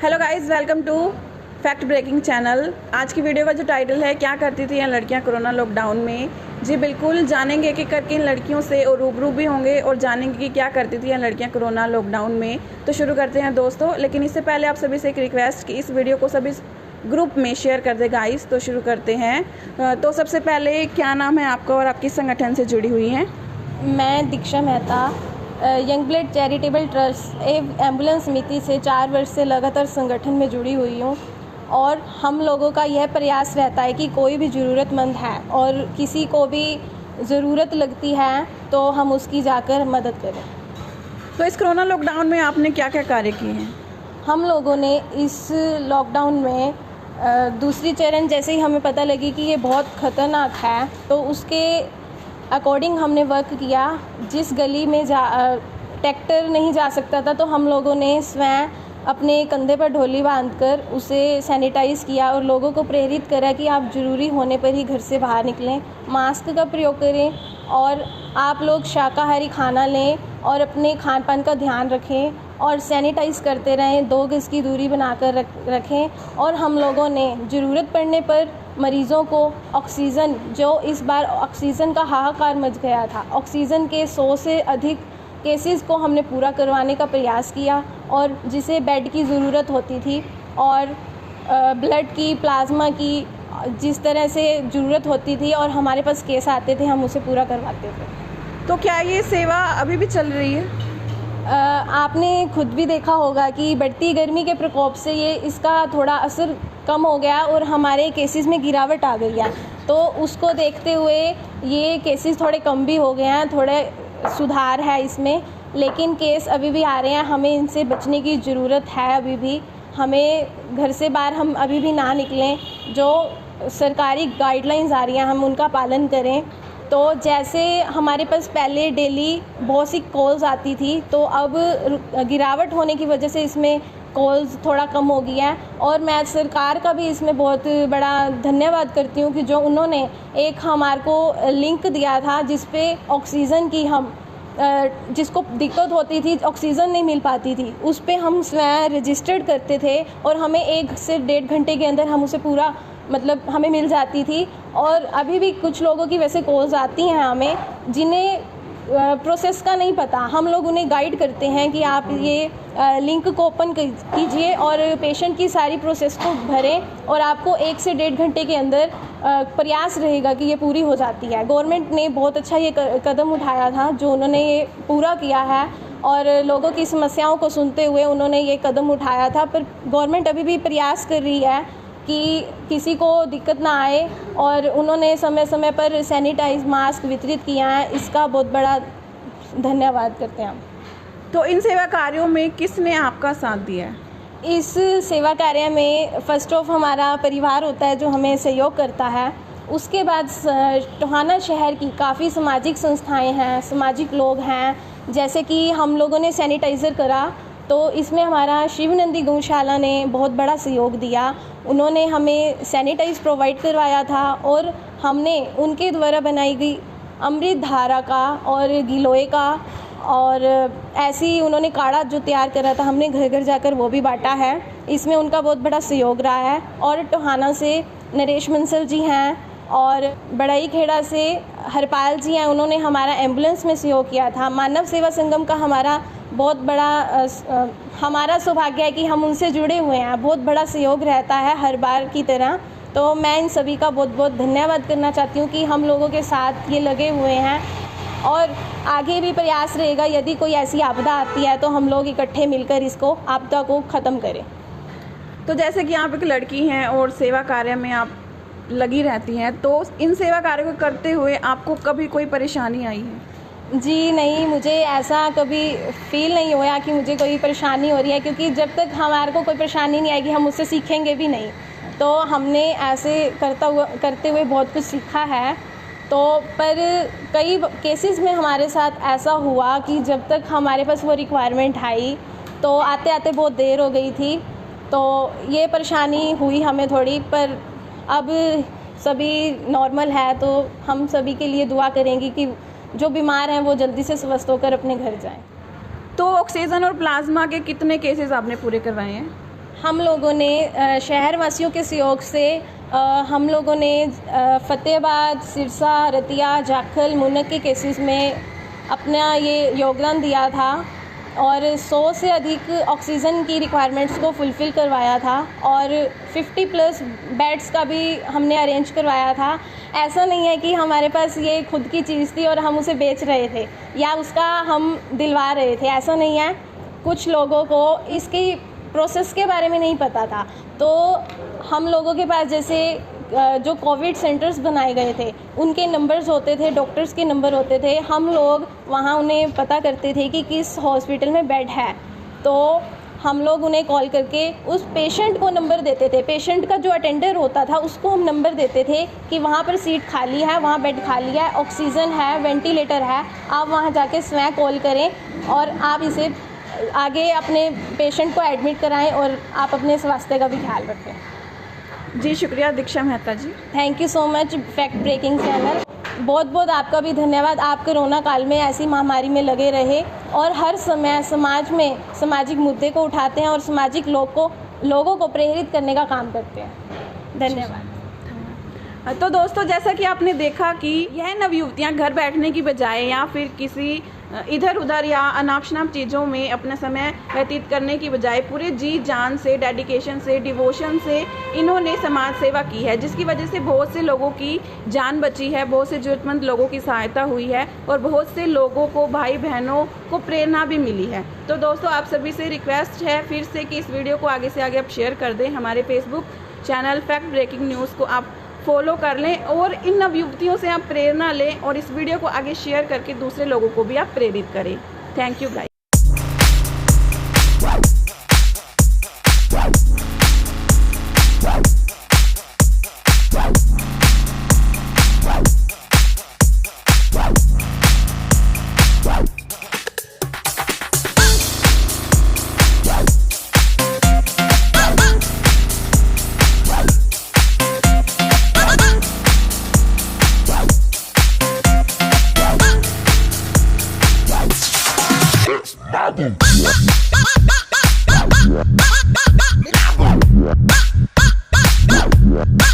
Hello guys, welcome to fact breaking channel. आज की video का जो टाइटल है, क्या करती थी ये लड़कियां कोरोना लॉकडाउन में। जी बिल्कुल, जानेंगे कि करके इन लड़कियों से और रूबरू भी होंगे और जानेंगे कि क्या करती थी ये लड़कियां कोरोना लॉकडाउन में। तो शुरू करते हैं दोस्तों, लेकिन इससे पहले आप सभी से एक रिक्वेस्ट कि इस वीडियो को सभी ग्रुप में शेयर कर दे गाइस। तो शुरू करते हैं। तो सबसे पहले क्या नाम है आपका और आप किस संगठन से जुड़ी हुई हैं? मैं Diksha Mehta young blood charitable trust ambulance Samiti से 4 वर्ष से लगातार संगठन में जुड़ी हुई हूँ। और हम लोगों का यह प्रयास रहता है कि कोई भी ज़रूरतमंद है और किसी को भी ज़रूरत लगती है तो हम उसकी जाकर मदद करें। तो इस कोरोना लॉकडाउन में आपने क्या क्या कार्य किए हैं? हम लोगों ने इस लॉकडाउन में दूसरी चरण जैसे ही हमें पता लगी कि ये बहुत ख़तरनाक है तो उसके अकॉर्डिंग हमने वर्क किया। जिस गली में ट्रैक्टर नहीं जा सकता था तो हम लोगों ने स्वयं अपने कंधे पर ढोली बांधकर उसे सैनिटाइज़ किया और लोगों को प्रेरित करा कि आप ज़रूरी होने पर ही घर से बाहर निकलें, मास्क का प्रयोग करें और आप लोग शाकाहारी खाना लें और अपने खान पान का ध्यान रखें और सैनिटाइज़ करते रहें, 2 गज की दूरी बनाकर रखें। और हम लोगों ने ज़रूरत पड़ने पर मरीज़ों को ऑक्सीजन, जो इस बार ऑक्सीजन का हाहाकार मच गया था, ऑक्सीजन के 100 से अधिक केसेस को हमने पूरा करवाने का प्रयास किया। और जिसे बेड की ज़रूरत होती थी और ब्लड की, प्लाज्मा की, जिस तरह से ज़रूरत होती थी और हमारे पास केस आते थे, हम उसे पूरा करवाते थे। तो क्या ये सेवा अभी भी चल रही है? आपने खुद भी देखा होगा कि बढ़ती गर्मी के प्रकोप से इसका थोड़ा असर कम हो गया और हमारे केसेस में गिरावट आ गई है। तो उसको देखते हुए ये केसेस थोड़े कम भी हो गए हैं, थोड़े सुधार है इसमें, लेकिन केस अभी भी आ रहे हैं। हमें इनसे बचने की ज़रूरत है। अभी भी हमें घर से बाहर हम अभी भी ना निकलें, जो सरकारी गाइडलाइंस आ रही हैं हम उनका पालन करें। तो जैसे हमारे पास पहले डेली बहुत सी कॉल्स आती थी तो अब गिरावट होने की वजह से इसमें कॉल्स थोड़ा कम हो गई है। और मैं सरकार का भी इसमें बहुत बड़ा धन्यवाद करती हूँ कि जो उन्होंने एक हमारे को लिंक दिया था जिस पे ऑक्सीजन की हम जिसको दिक्कत होती थी, ऑक्सीजन नहीं मिल पाती थी, उस पे हम स्वयं रजिस्टर्ड करते थे और हमें 1 से 1.5 घंटे के अंदर हम उसे पूरा हमें मिल जाती थी। और अभी भी कुछ लोगों की वैसे कॉल्स आती हैं हमें जिन्हें प्रोसेस का नहीं पता। हम लोग उन्हें गाइड करते हैं कि आप ये लिंक को ओपन कीजिए और पेशेंट की सारी प्रोसेस को भरें और आपको 1 से 1.5 घंटे के अंदर प्रयास रहेगा कि ये पूरी हो जाती है। गवर्नमेंट ने बहुत अच्छा ये कदम उठाया था जो उन्होंने ये पूरा किया है और लोगों की समस्याओं को सुनते हुए उन्होंने ये कदम उठाया था। पर गवर्नमेंट अभी भी प्रयास कर रही है कि किसी को दिक्कत ना आए और उन्होंने समय समय पर सैनिटाइज मास्क वितरित किया है। इसका बहुत बड़ा धन्यवाद करते हैं हम। तो इन सेवा कार्यों में किसने आपका साथ दिया है? इस सेवा कार्य में फर्स्ट ऑफ हमारा परिवार होता है जो हमें सहयोग करता है। उसके बाद टोहाना शहर की काफ़ी सामाजिक संस्थाएं हैं, सामाजिक लोग हैं। जैसे कि हम लोगों ने सैनिटाइज़र करा तो इसमें हमारा शिवनंदी गौशाला ने बहुत बड़ा सहयोग दिया। उन्होंने हमें सैनिटाइज प्रोवाइड करवाया था और हमने उनके द्वारा बनाई गई अमृत धारा का और गिलोय का और ऐसी उन्होंने काढ़ा जो तैयार करा था हमने घर घर जाकर वो भी बांटा है। इसमें उनका बहुत बड़ा सहयोग रहा है। और टोहाना से नरेश बंसल जी हैं और बड़ाई खेड़ा से हरपाल जी हैं, उन्होंने हमारा एम्बुलेंस में सहयोग किया था। मानव सेवा संगम का हमारा बहुत बड़ा हमारा सौभाग्य है कि हम उनसे जुड़े हुए हैं। बहुत बड़ा सहयोग रहता है हर बार की तरह। तो मैं इन सभी का बहुत बहुत धन्यवाद करना चाहती हूँ कि हम लोगों के साथ ये लगे हुए हैं और आगे भी प्रयास रहेगा। यदि कोई ऐसी आपदा आती है तो हम लोग इकट्ठे मिलकर इसको आपदा को ख़त्म करें। तो जैसे कि आप एक लड़की हैं और सेवा कार्य में आप लगी रहती हैं, तो इन सेवा कार्य को करते हुए आपको कभी कोई परेशानी आई है? जी नहीं, मुझे ऐसा कभी फील नहीं हुआ कि मुझे कोई परेशानी हो रही है, क्योंकि जब तक हमारे को कोई परेशानी नहीं आएगी हम उससे सीखेंगे भी नहीं। तो हमने ऐसे करते हुए बहुत कुछ सीखा है। तो पर कई केसेस में हमारे साथ ऐसा हुआ कि जब तक हमारे पास वो रिक्वायरमेंट आई तो आते आते बहुत देर हो गई थी। तो ये परेशानी हुई हमें थोड़ी, पर अब सभी नॉर्मल है तो हम सभी के लिए दुआ करेंगे कि जो बीमार हैं वो जल्दी से स्वस्थ होकर अपने घर जाएं। तो ऑक्सीजन और प्लाज्मा के कितने केसेस आपने पूरे करवाए हैं? हम लोगों ने शहर वासियों के सहयोग से हम लोगों ने फ़तेहाबाद, सिरसा, रतिया, जाखल, मुनक के केसेस में अपना ये योगदान दिया था और 100 से अधिक ऑक्सीजन की रिक्वायरमेंट्स को फुलफ़िल करवाया था और 50+ बेड्स का भी हमने अरेंज करवाया था। ऐसा नहीं है कि हमारे पास ये खुद की चीज़ थी और हम उसे बेच रहे थे या उसका हम दिलवा रहे थे, ऐसा नहीं है। कुछ लोगों को इसकी प्रोसेस के बारे में नहीं पता था, तो हम लोगों के पास जैसे जो कोविड सेंटर्स बनाए गए थे उनके नंबर्स होते थे, डॉक्टर्स के नंबर होते थे, हम लोग वहाँ उन्हें पता करते थे कि किस हॉस्पिटल में बेड है, तो हम लोग उन्हें कॉल करके उस पेशेंट को नंबर देते थे। पेशेंट का जो अटेंडर होता था उसको हम नंबर देते थे कि वहाँ पर सीट खाली है, वहाँ बेड खाली है, ऑक्सीजन है, वेंटिलेटर है, आप वहाँ जाके स्वयं कॉल करें और आप इसे आगे अपने पेशेंट को एडमिट कराएं और आप अपने स्वास्थ्य का भी ख्याल रखें। जी शुक्रिया Diksha Mehta ji. Thank you so much fact breaking channel. बहुत बहुत आपका भी धन्यवाद। आप कोरोना काल में ऐसी महामारी में लगे रहे और हर समय समाज में सामाजिक मुद्दे को उठाते हैं और सामाजिक लोगों को प्रेरित करने का काम करते हैं। धन्यवाद। तो दोस्तों, जैसा कि आपने देखा कि यह नवयुवतियाँ घर बैठने की बजाय या फिर किसी इधर उधर या अनाप शनाप चीज़ों में अपना समय व्यतीत करने की बजाय पूरे जी जान से, डेडिकेशन से, डिवोशन से इन्होंने समाज सेवा की है, जिसकी वजह से बहुत से लोगों की जान बची है, बहुत से ज़रूरतमंद लोगों की सहायता हुई है और बहुत से लोगों को, भाई बहनों को प्रेरणा भी मिली है। तो दोस्तों, आप सभी से रिक्वेस्ट है फिर से कि इस वीडियो को आगे से आगे आप शेयर कर दें। हमारे Facebook channel fact breaking news को आप फॉलो कर लें और इन नवयुवतियों से आप प्रेरणा लें और इस वीडियो को आगे शेयर करके दूसरे लोगों को भी आप प्रेरित करें। Thank you guys. Boom.